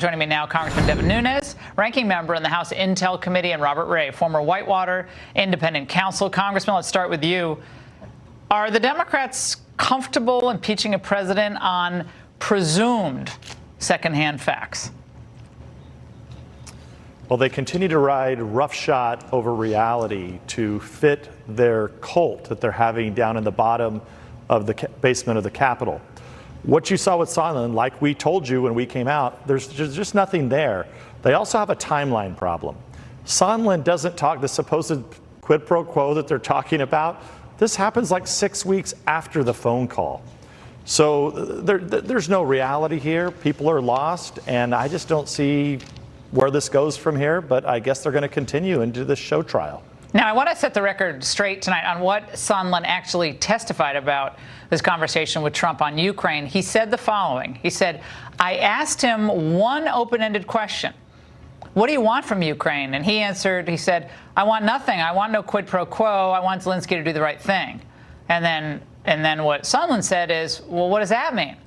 Joining me now, Congressman Devin Nunes, ranking member in the House Intel Committee, and Robert Ray, former Whitewater independent counsel. Congressman, let's start with you. Are the Democrats comfortable impeaching a president on presumed secondhand facts? Well, they continue to ride roughshod over reality to fit their cult that they're having down in the bottom of the basement of the Capitol. What you saw with Sondland, like we told you when we came out, there's just nothing there. They also have a timeline problem. Sondland doesn't talk, the supposed quid pro quo that they're talking about, this happens like 6 weeks after the phone call. So there's no reality here. People are lost, and I just don't see where this goes from here, but I guess they're going to continue into this show trial. Now, I want to set the record straight tonight on what Sondland actually testified about this conversation with Trump on Ukraine. He said the following. He said, I asked him one open-ended question. What do you want from Ukraine? And he answered, he said, I want nothing. I want no quid pro quo. I want Zelensky to do the right thing. And then what Sondland said is, well, what does that mean?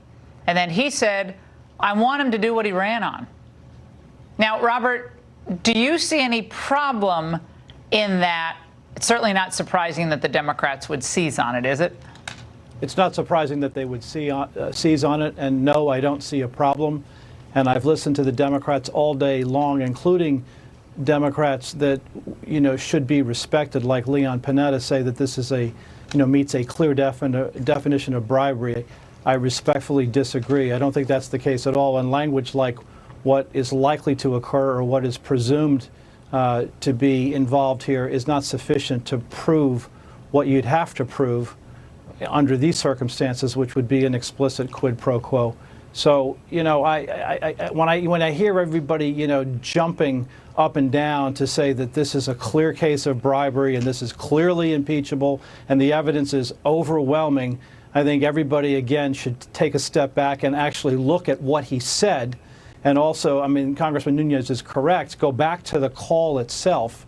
And then he said, I want him to do what he ran on. Now, Robert, do you see any problem in that? It's certainly not surprising that the Democrats would seize on it, is it? It's not surprising that they would seize on it, and no, I don't see a problem. And I've listened to the Democrats all day long, including Democrats that, should be respected, like Leon Panetta, say that this is meets a clear definition of bribery. I respectfully disagree. I don't think that's the case at all. And language like what is likely to occur or what is presumed to be involved here is not sufficient to prove what you'd have to prove under these circumstances, which would be an explicit quid pro quo. So, when I hear everybody, jumping up and down to say that this is a clear case of bribery and this is clearly impeachable and the evidence is overwhelming, I think everybody, again, should take a step back and actually look at what he said. And also, Congressman Nunes is correct. Go back to the call itself.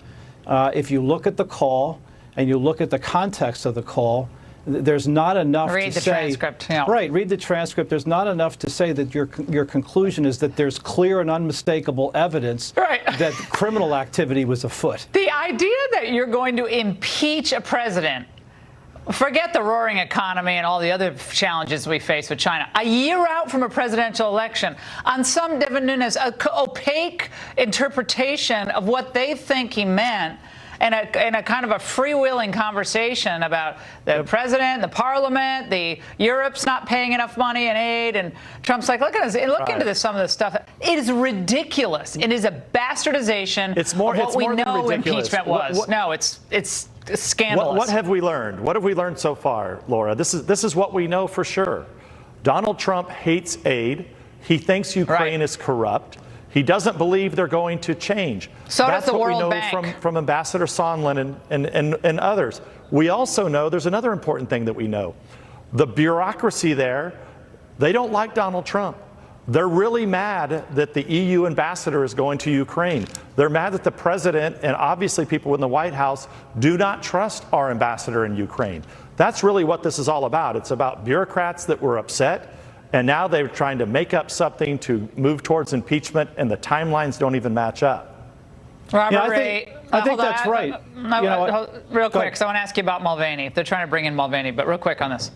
If you look at the call and you look at the context of the call, there's not enough to say. Read the transcript. Yeah. Right, read the transcript. There's not enough to say that your conclusion is that there's clear and unmistakable evidence that criminal activity was afoot. The idea that you're going to impeach a president, forget the roaring economy and all the other challenges we face with China, a year out from a presidential election, on some, Devin Nunes, opaque interpretation of what they think he meant, and a kind of a freewheeling conversation about the president, the parliament, the Europe's not paying enough money in aid, and Trump's like, look into this, some of this stuff. It is ridiculous. It is a bastardization of what we know impeachment was. No, it's scandalous. What have we learned? What have we learned so far, Laura? This is what we know for sure. Donald Trump hates aid. He thinks Ukraine is corrupt. He doesn't believe they're going to change. So That's does the what World we know Bank. from Ambassador Sondland and others. We also know there's another important thing that we know. The bureaucracy there, they don't like Donald Trump. They're really mad that the EU ambassador is going to Ukraine. They're mad that the president and obviously people in the White House do not trust our ambassador in Ukraine. That's really what this is all about. It's about bureaucrats that were upset, and now they're trying to make up something to move towards impeachment, and the timelines don't even match up. Robert I think that's right. Real quick, because I want to ask you about Mulvaney. They're trying to bring in Mulvaney, but real quick on this.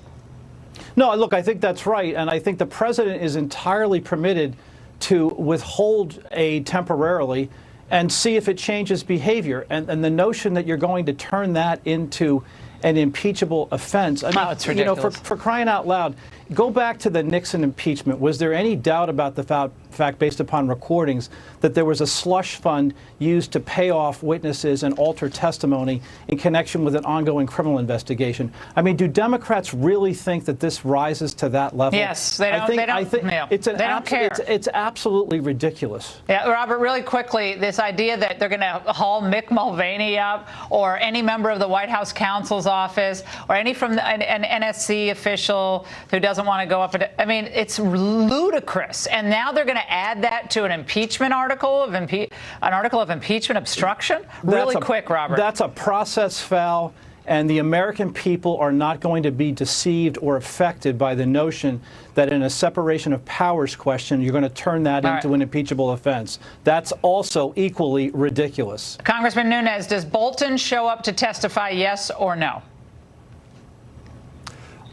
No, look, I think that's right. And I think the president is entirely permitted to withhold aid temporarily and see if it changes behavior. And the notion that you're going to turn that into an impeachable offense. It's ridiculous. For crying out loud, go back to the Nixon impeachment. Was there any doubt about the fact, based upon recordings, that there was a slush fund used to pay off witnesses and alter testimony in connection with an ongoing criminal investigation? Do Democrats really think that this rises to that level? Yes, they don't. It's absolutely ridiculous. Yeah, Robert, really quickly, this idea that they're going to haul Mick Mulvaney up, or any member of the White House counsel's office, or any from an NSC official who doesn't want to go up. It's ludicrous. And now they're going to add that to an impeachment article of impeachment obstruction. Really quick, Robert. That's a process foul. And the American people are not going to be deceived or affected by the notion that in a separation of powers question, you're going to turn that into an impeachable offense. That's also equally ridiculous. Congressman Nunes, does Bolton show up to testify, yes or no?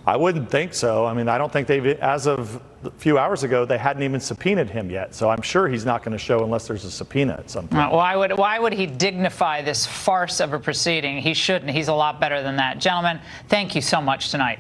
I wouldn't think so. I mean, I don't think they've, as of a few hours ago, they hadn't even subpoenaed him yet. So I'm sure he's not going to show unless there's a subpoena at some point. Why would he dignify this farce of a proceeding? He shouldn't. He's a lot better than that. Gentlemen, thank you so much tonight.